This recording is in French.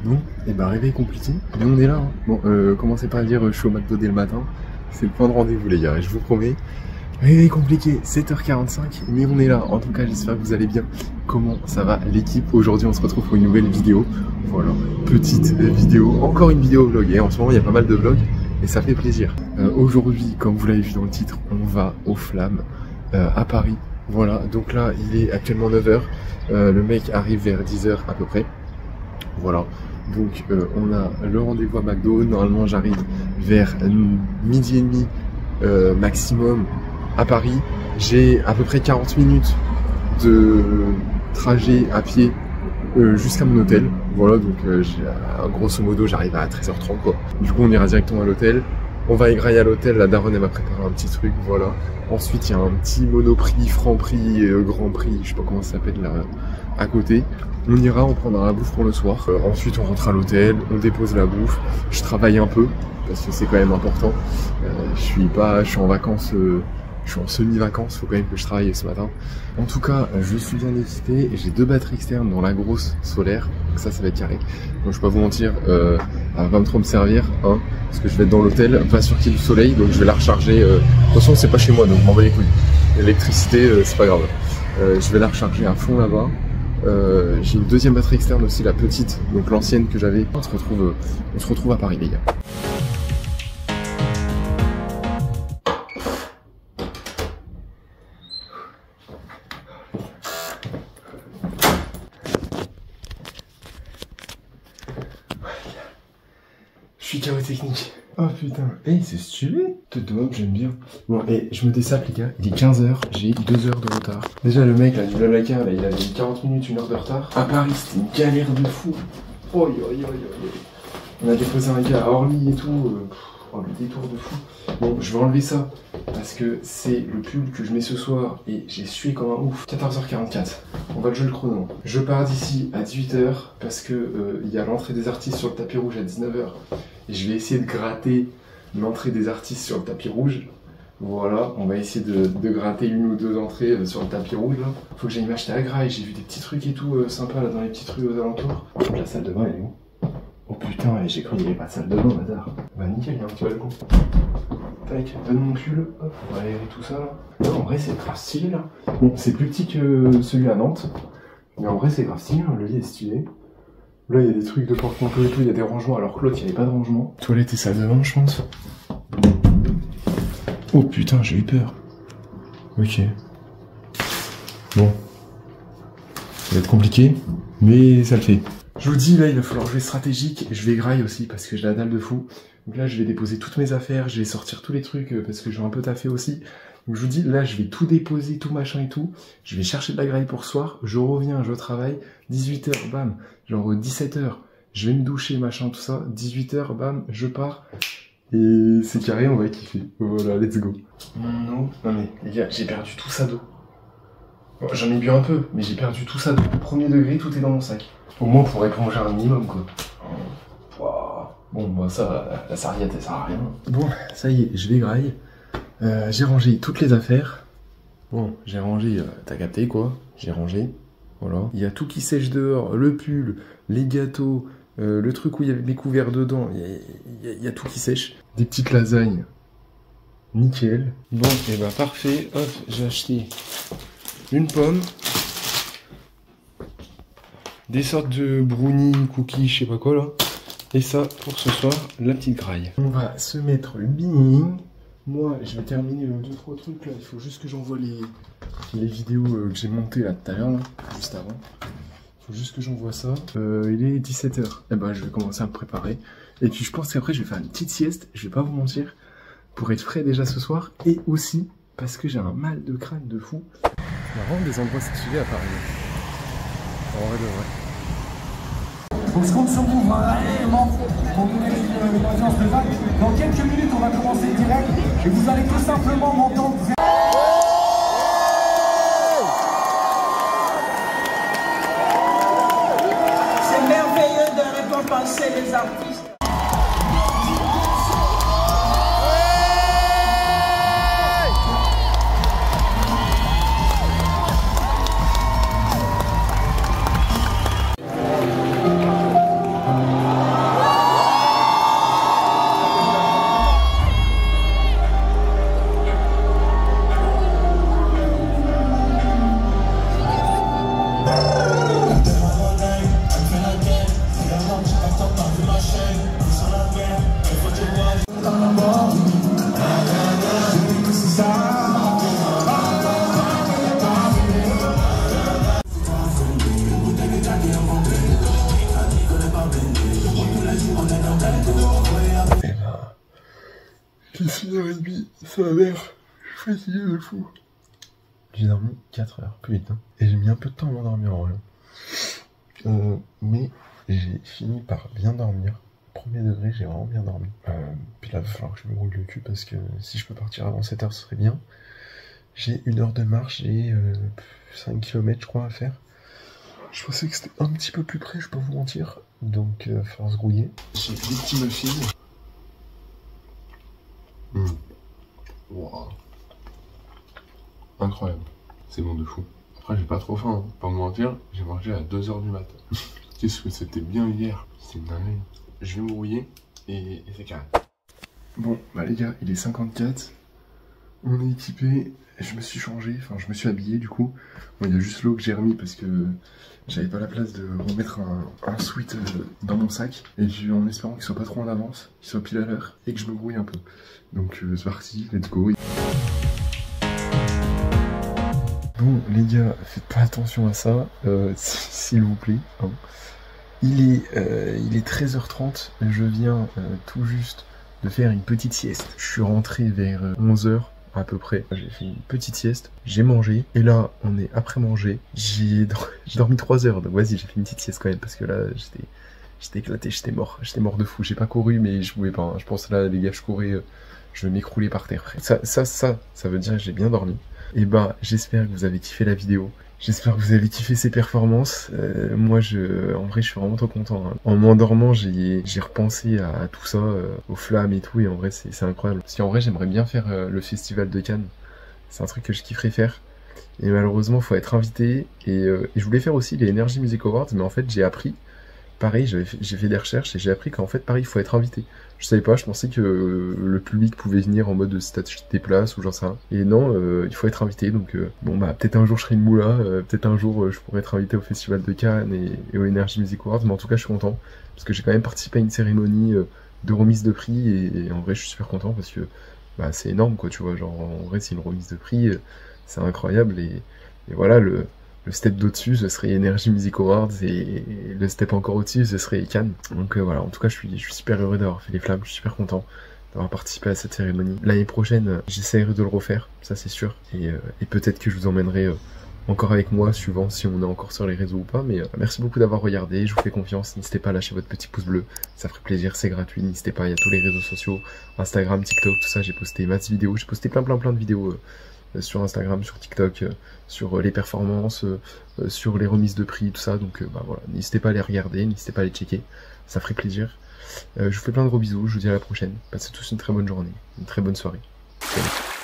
Bon, et bah réveil compliqué, mais on est là. Hein. Bon, commencez pas à dire je suis au McDo dès le matin. C'est le point de rendez-vous les gars, et je vous promets. Réveil compliqué, 7h45, mais on est là. En tout cas, j'espère que vous allez bien. Comment ça va l'équipe? Aujourd'hui, on se retrouve pour une nouvelle vidéo. Voilà, petite vidéo, encore une vidéo vlog. Et en ce moment, il y a pas mal de vlogs, et ça fait plaisir. Aujourd'hui, comme vous l'avez vu dans le titre, on va aux Flammes à Paris. Voilà, donc là, il est actuellement 9h. Le mec arrive vers 10h à peu près. Voilà, donc on a le rendez-vous à McDo. Normalement j'arrive vers midi et demi maximum à Paris. J'ai à peu près 40 minutes de trajet à pied jusqu'à mon hôtel. Voilà, donc grosso modo j'arrive à 13h30 quoi. Du coup on ira directement à l'hôtel. On va égrailler à l'hôtel, la daronne elle m'a préparé un petit truc, voilà. Ensuite il y a un petit Monoprix, Franprix, Grand Prix, je sais pas comment ça s'appelle là, à côté. On ira, on prendra la bouffe pour le soir. Ensuite on rentre à l'hôtel, on dépose la bouffe. Je travaille un peu, parce que c'est quand même important. Je suis en vacances, je suis en semi-vacances, faut quand même que je travaille ce matin. En tout cas, je suis bien équipé et j'ai 2 batteries externes dans la grosse solaire. Donc ça va être carré. Donc je vais pas vous mentir, elle va pas me trop me servir, hein, parce que je vais être dans l'hôtel, pas sûr qu'il y ait du soleil, donc je vais la recharger. De toute façon c'est pas chez moi, donc je m'en bats les couilles. L'électricité, c'est pas grave. Je vais la recharger à fond là-bas. J'ai une deuxième batterie externe aussi, la petite, donc l'ancienne que j'avais. On se retrouve à Paris les gars. Je suis KO technique. Oh putain, c'est stylé. Tête de mob, j'aime bien. Bon, et je me dessape les gars, il est 15h, j'ai 2 heures de retard. Déjà le mec là du Blablacar, là, il avait 40 minutes, 1 heure de retard. À Paris, c'était une galère de fou. Oh yo yo yo yo. On a déposé un gars à Orly et tout. Le détour de fou. Bon, je vais enlever ça parce que c'est le pull que je mets ce soir et j'ai sué comme un ouf. 14h44. On va jouer le chrono. Je pars d'ici à 18h parce que il y a l'entrée des artistes sur le tapis rouge à 19h. Et je vais essayer de gratter l'entrée des artistes sur le tapis rouge. Voilà, on va essayer de gratter 1 ou 2 entrées sur le tapis rouge là. Faut que j'aille m'acheter à Graille, j'ai vu des petits trucs et tout sympas là dans les petites rues aux alentours. La salle de bain elle est où? Oh putain, j'ai cru qu'il n'y avait pas de salle de bain, bazar. Bah nickel, il y a un petit balcon. Tac, donne mon pull, hop, on va aérer tout ça là. Non, en vrai c'est grave stylé là. Bon, c'est plus petit que celui à Nantes. Mais en vrai c'est grave stylé, hein. Le lit est stylé. Là il y a des trucs de porte-manteau et tout, il y a des rangements alors que l'autre il n'y avait pas de rangement. Toilette et salle de bain je pense. Oh putain, j'ai eu peur. Ok. Bon. Ça va être compliqué, mais ça le fait. Je vous dis, là, il va falloir jouer stratégique. Je vais graille aussi parce que j'ai la dalle de fou. Donc là, je vais déposer toutes mes affaires. Je vais sortir tous les trucs parce que je vais un peu taffer aussi. Donc je vous dis, là, je vais tout déposer, tout machin et tout. Je vais chercher de la graille pour ce soir. Je reviens, je travaille. 18h, bam. Genre 17h, je vais me doucher, machin, tout ça. 18h, bam, je pars. Et c'est carré, on va kiffer. Voilà, let's go. Non mais les gars, j'ai perdu tout ça d'eau. Bon, j'en ai bu un peu, mais j'ai perdu tout ça d'eau. Premier degré, tout est dans mon sac. Au moins pour éponger un minimum quoi. Wow. Bon bah ça, la serviette elle sert à rien. Bon, ça y est, je vais graille. J'ai rangé toutes les affaires. Bon, j'ai rangé, t'as capté quoi. J'ai rangé, voilà. Il y a tout qui sèche dehors, le pull, les gâteaux, le truc où il y avait mes couverts dedans, il y a tout qui sèche. Des petites lasagnes, nickel. Bon, et bah parfait, hop, j'ai acheté une pomme. Des sortes de brownies, cookies, je sais pas quoi là. Et ça, pour ce soir, la petite graille. On va se mettre le bing. Moi, je vais terminer 2-3 trucs là. Il faut juste que j'envoie les vidéos que j'ai montées là tout à l'heure, juste avant. Il faut juste que j'envoie ça. Il est 17h. Et ben, je vais commencer à me préparer. Et puis, je pense qu'après, je vais faire une petite sieste. Je vais pas vous mentir. Pour être frais déjà ce soir. Et aussi, parce que j'ai un mal de crâne de fou. Il y a vraiment des endroits stylés à Paris. En vrai de vrai. Donc je compte sur vous, vraiment, pour donner une audience de vague. Dans quelques minutes, on va commencer direct et vous allez tout simplement m'entendre. C'est merveilleux de récompenser les artistes. Il est 6h30, ça va mère. Je suis fatigué de fou. J'ai dormi 4 heures, putain. Et j'ai mis un peu de temps à m'endormir en vrai. Mais j'ai fini par bien dormir. Premier degré, j'ai vraiment bien dormi. Puis là, il va falloir que je me brouille le cul parce que si je peux partir avant 7 heures, ce serait bien. J'ai 1 heure de marche et 5 km je crois à faire. Je pensais que c'était un petit peu plus près, je peux vous mentir. Donc, il va falloir se grouiller. J'ai des petits muffins. Wow. Incroyable. C'est bon de fou. Après, j'ai pas trop faim, hein. Pas me mentir, j'ai mangé à 2 heures du matin. Qu'est-ce que c'était bien hier. C'est une dinguerie. Je vais me brouiller et c'est carré. Bon, bah les gars, il est 54. On est équipé. Je me suis changé, enfin je me suis habillé du coup. Bon, il y a juste l'eau que j'ai remis parce que j'avais pas la place de remettre un sweat dans mon sac. Et en espérant qu'il soit pas trop en avance, qu'il soit pile à l'heure et que je me grouille un peu. Donc c'est parti, let's go. Bon les gars, faites pas attention à ça, s'il vous plaît. Hein. Il est 13h30, je viens tout juste de faire une petite sieste. Je suis rentré vers 11h. À peu près, j'ai fait une petite sieste, j'ai mangé, et là, on est après manger, j'ai dormi 3 heures, donc vas-y, j'ai fait une petite sieste quand même, parce que là, j'étais éclaté, j'étais mort de fou, j'ai pas couru, mais je pouvais pas, hein. Je pense là, les gars, je courais, je m'écroulais par terre, frère. Ça veut dire que j'ai bien dormi, et bah, j'espère que vous avez kiffé la vidéo. J'espère que vous avez kiffé ces performances. Moi, en vrai, je suis vraiment trop content. Hein. En m'endormant, j'ai repensé à tout ça, aux flammes et tout, et en vrai, c'est incroyable. Parce qu'en vrai, j'aimerais bien faire le festival de Cannes. C'est un truc que je kifferais faire. Et malheureusement, il faut être invité. Et je voulais faire aussi les Energy Music Awards, mais en fait, j'ai appris. Pareil, j'ai fait des recherches et j'ai appris qu'en fait, pareil, il faut être invité. Je savais pas, je pensais que le public pouvait venir en mode statut des places ou j'en sais rien. Et non, il faut être invité, donc bon bah peut-être un jour je serai une moula, peut-être un jour je pourrai être invité au Festival de Cannes et au Energy Music Awards, mais en tout cas je suis content, parce que j'ai quand même participé à une cérémonie de remise de prix, et en vrai je suis super content, parce que bah, c'est énorme quoi, tu vois, genre en vrai c'est une remise de prix, c'est incroyable, et voilà, le step d'au-dessus, ce serait Energy Music Awards, et le step encore au-dessus, ce serait Cannes. Donc voilà, en tout cas, je suis super heureux d'avoir fait les flammes, je suis super content d'avoir participé à cette cérémonie. L'année prochaine, j'essaierai de le refaire, ça c'est sûr, et peut-être que je vous emmènerai encore avec moi, suivant si on est encore sur les réseaux ou pas, mais merci beaucoup d'avoir regardé, je vous fais confiance, n'hésitez pas à lâcher votre petit pouce bleu, ça ferait plaisir, c'est gratuit, n'hésitez pas, il y a tous les réseaux sociaux, Instagram, TikTok, tout ça, j'ai posté masse de vidéos, j'ai posté plein de vidéos sur Instagram, sur TikTok, sur les performances, sur les remises de prix, tout ça, donc bah voilà, n'hésitez pas à les regarder, n'hésitez pas à les checker, ça ferait plaisir. Je vous fais plein de gros bisous, je vous dis à la prochaine, passez tous une très bonne journée, une très bonne soirée. Salut.